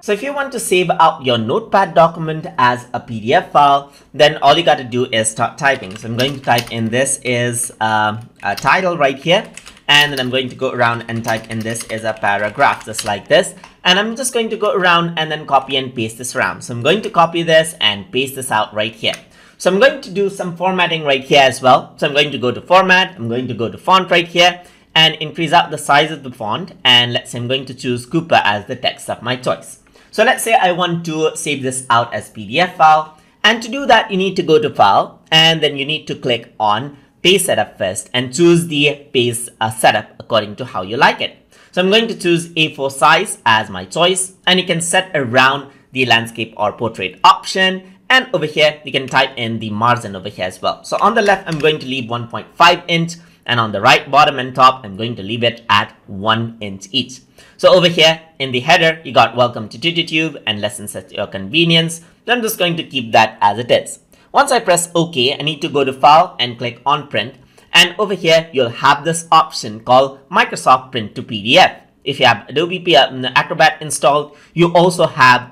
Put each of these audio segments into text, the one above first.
So if you want to save out your Notepad document as a PDF file, then all you got to do is start typing. So I'm going to type in this is a title right here. And then I'm going to go around and type in this is a paragraph, just like this. And I'm just going to go around and then copy and paste this around. So I'm going to copy this and paste this out right here. So I'm going to do some formatting right here as well. So I'm going to go to format. I'm going to go to font right here and increase out the size of the font. And let's say I'm going to choose Cooper as the text of my choice. So let's say I want to save this out as PDF file. And to do that, you need to go to File, and then you need to click on Page Setup first and choose the page setup according to how you like it. So I'm going to choose A4 size as my choice, and you can set around the landscape or portrait option. And over here, you can type in the margin over here as well. So on the left, I'm going to leave 1.5 inch. And on the right, bottom and top, I'm going to leave it at 1 inch each. So over here in the header, you got welcome to TutorTube and lessons at your convenience. So I'm just going to keep that as it is. Once I press OK, I need to go to File and click on Print. And over here, you'll have this option called Microsoft Print to PDF. If you have Adobe Acrobat installed, you also have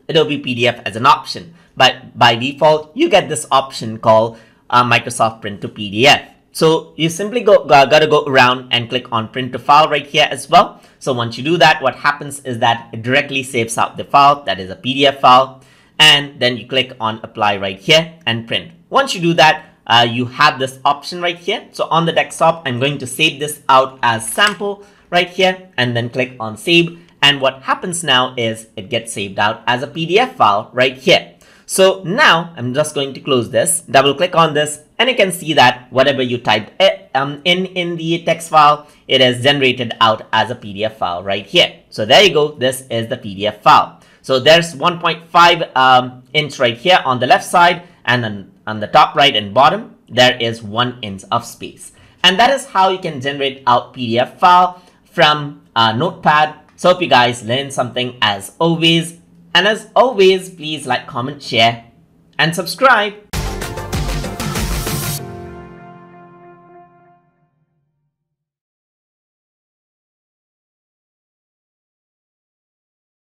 Adobe PDF as an option. But by default, you get this option called Microsoft Print to PDF. So you simply gotta go around and click on Print to File right here as well. So once you do that, what happens is that it directly saves out the file, that is a PDF file. And then you click on Apply right here and Print. Once you do that, you have this option right here. So on the desktop, I'm going to save this out as sample right here and then click on Save. And what happens now is it gets saved out as a PDF file right here. So now I'm just going to close this, double click on this, and you can see that whatever you typed in the text file, it is generated out as a PDF file right here. So there you go. This is the PDF file. So there's 1.5 inch right here on the left side, and then on the top right and bottom, there is 1 inch of space. And that is how you can generate out PDF file from Notepad. So hope you guys learned something as always. And as always, please like, comment, share, and subscribe.